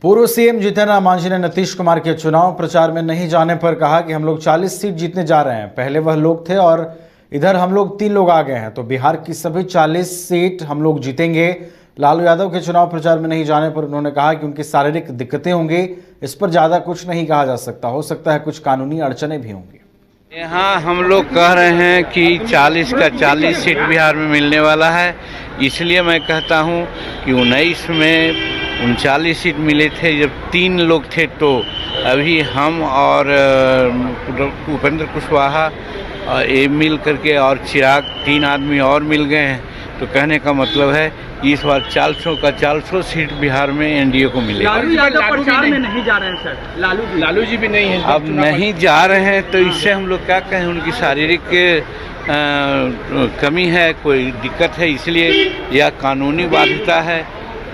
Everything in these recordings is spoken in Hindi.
पूर्व सीएम जीतन राम मांझी ने नीतीश कुमार के चुनाव प्रचार में नहीं जाने पर कहा कि हम लोग 40 सीट जीतने जा रहे हैं। पहले वह लोग थे और इधर हम लोग 3 लोग आ गए हैं, तो बिहार की सभी 40 सीट हम लोग जीतेंगे। लालू यादव के चुनाव प्रचार में नहीं जाने पर उन्होंने कहा कि उनकी शारीरिक दिक्कतें होंगी, इस पर ज़्यादा कुछ नहीं कहा जा सकता। हो सकता है कुछ कानूनी अड़चने भी होंगी। यहाँ हम लोग कह रहे हैं कि 40 का 40 सीट बिहार में मिलने वाला है, इसलिए मैं कहता हूँ कि 19 में 39 सीट मिले थे जब 3 लोग थे, तो अभी हम और उपेंद्र कुशवाहा ये मिल करके और चिराग 3 आदमी और मिल गए हैं। तो कहने का मतलब है कि इस बार 400 का 400 सीट बिहार में एनडीए को मिलेगा। लालू यादव प्रचार में नहीं जा रहे हैं सर, लालू जी भी नहीं है। अब नहीं जा रहे हैं तो इससे हम लोग क्या कहें, उनकी शारीरिक कमी है, कोई दिक्कत है, इसलिए यह कानूनी बाध्यता है।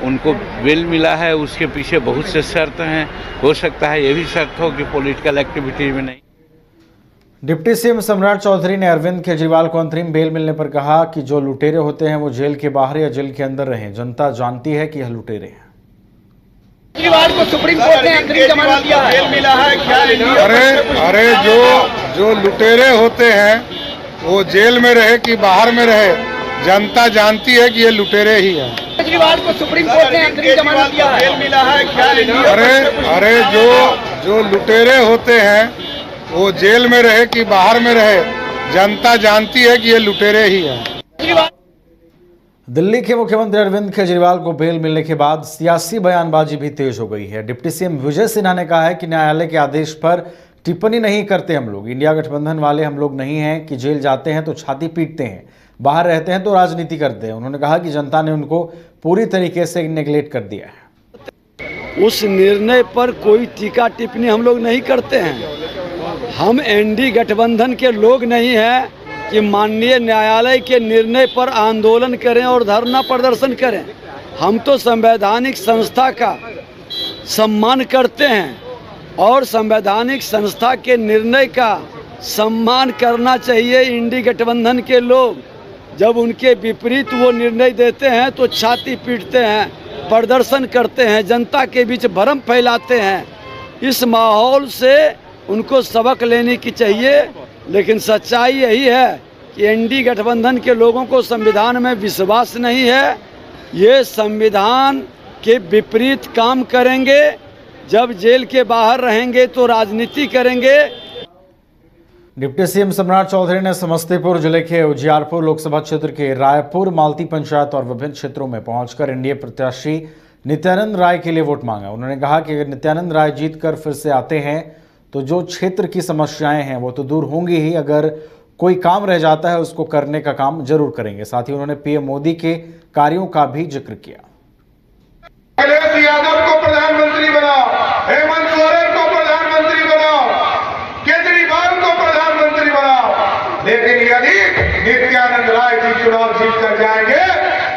उनको बेल मिला है, उसके पीछे बहुत से शर्त हैं। हो सकता है ये भी शर्त हो कि पॉलिटिकल एक्टिविटी में नहीं। डिप्टी सीएम सम्राट चौधरी ने अरविंद केजरीवाल को अंतरिम बेल मिलने पर कहा कि जो लुटेरे होते हैं वो जेल के बाहर या जेल के अंदर रहें। जनता जानती है कि यह लुटेरे हैं। केजरीवाल को सुप्रीम कोर्ट ने अंतरिम जमानत दिया है, बेल मिला है क्या? अरे जो लुटेरे होते हैं वो जेल में रहे कि बाहर में रहे, जनता जानती है कि ये लुटेरे ही हैं। केजरीवाल को सुप्रीम कोर्ट ने अंतरिम जमानत दिया है, बेल मिला है क्या? अरे जो लुटेरे होते हैं वो जेल में रहे कि बाहर में रहे, जनता जानती है कि ये लुटेरे ही हैं। दिल्ली के मुख्यमंत्री अरविंद केजरीवाल को बेल मिलने के बाद सियासी बयानबाजी भी तेज हो गई है। डिप्टी सीएम विजय सिन्हा ने कहा है कि न्यायालय के आदेश पर टिप्पणी नहीं करते हम लोग। इंडिया गठबंधन वाले हम लोग नहीं हैं कि जेल जाते हैं तो छाती पीटते हैं, बाहर रहते हैं तो राजनीति करते हैं। उन्होंने कहा कि जनता ने उनको पूरी तरीके से नेगलेक्ट कर दिया है। उस निर्णय पर कोई टीका टिप्पणी हम लोग नहीं करते हैं। हम एनडी गठबंधन के लोग नहीं हैं कि माननीय न्यायालय के निर्णय पर आंदोलन करें और धरना प्रदर्शन करें। हम तो संवैधानिक संस्था का सम्मान करते हैं और संवैधानिक संस्था के निर्णय का सम्मान करना चाहिए। इंडी गठबंधन के लोग जब उनके विपरीत वो निर्णय देते हैं तो छाती पीटते हैं, प्रदर्शन करते हैं, जनता के बीच भ्रम फैलाते हैं। इस माहौल से उनको सबक लेने की चाहिए। लेकिन सच्चाई यही है कि एनडी गठबंधन के लोगों को संविधान में विश्वास नहीं है। ये संविधान के विपरीत काम करेंगे। जब जेल के बाहर रहेंगे तो राजनीति करेंगे। डिप्टी सीएम सम्राट चौधरी ने समस्तीपुर जिले के उजियारपुर लोकसभा क्षेत्र के रायपुर मालती पंचायत और विभिन्न क्षेत्रों में पहुंचकर एनडीए प्रत्याशी नित्यानंद राय के लिए वोट मांगा। उन्होंने कहा कि अगर नित्यानंद राय जीतकर फिर से आते हैं तो जो क्षेत्र की समस्याएं हैं वो तो दूर होंगी ही, अगर कोई काम रह जाता है उसको करने का काम जरूर करेंगे। साथ ही उन्होंने पीएम मोदी के कार्यों का भी जिक्र किया। अखिलेश यादव को प्रधानमंत्री बनाओ, हेमंत सोरेन को प्रधानमंत्री बनाओ, केजरीवाल को प्रधानमंत्री बनाओ, लेकिन यदि नित्यानंद राय जी चुनाव जीत कर जाएंगे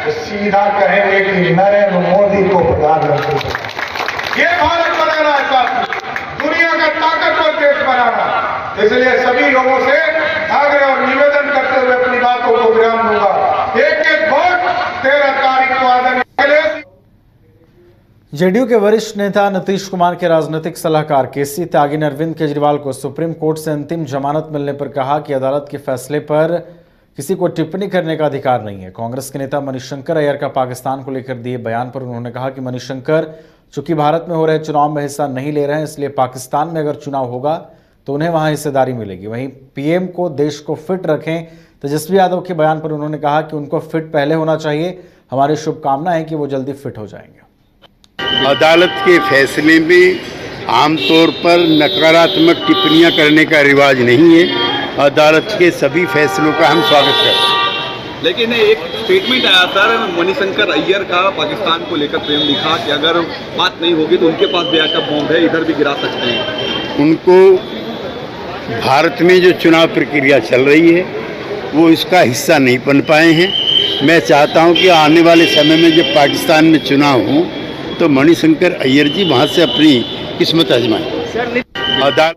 तो सीधा कहेंगे कि नरेंद्र मोदी को प्रधानमंत्री बनाओ। ये भारत बनाना है साथी, दुनिया का ताकतवर देश बनाना। इसलिए सभी लोगों से आग्रह और निवेदन करते हुए अपनी बातों को विराम दूंगा। एक वोट 13 तारीख को आदरणीय जेडीयू के वरिष्ठ नेता नीतीश कुमार के राजनीतिक सलाहकार केसी त्यागी ने अरविंद केजरीवाल को सुप्रीम कोर्ट से अंतिम जमानत मिलने पर कहा कि अदालत के फैसले पर किसी को टिप्पणी करने का अधिकार नहीं है। कांग्रेस के नेता मणिशंकर अय्यर का पाकिस्तान को लेकर दिए बयान पर उन्होंने कहा कि मणिशंकर चूंकि भारत में हो रहे चुनाव में हिस्सा नहीं ले रहे हैं, इसलिए पाकिस्तान में अगर चुनाव होगा तो उन्हें वहां हिस्सेदारी मिलेगी। वहीं पीएम को देश को फिट रखें। तेजस्वी यादव के बयान पर उन्होंने कहा कि उनको फिट पहले होना चाहिए। हमारी शुभकामना है कि वो जल्दी फिट हो जाएंगे। अदालत के फैसले में आमतौर पर नकारात्मक टिप्पणियां करने का रिवाज नहीं है। अदालत के सभी फैसलों का हम स्वागत करते हैं। लेकिन एक स्टेटमेंट आया सर मणिशंकर अय्यर का पाकिस्तान को लेकर प्रेम लिखा कि अगर बात नहीं होगी तो उनके पास भी एटम बॉम्ब है, इधर भी गिरा सकते हैं। उनको भारत में जो चुनाव प्रक्रिया चल रही है वो इसका हिस्सा नहीं बन पाए हैं। मैं चाहता हूं कि आने वाले समय में जब पाकिस्तान में चुनाव हो तो मणिशंकर अय्यर जी वहां से अपनी किस्मत आजमाएं। अदालत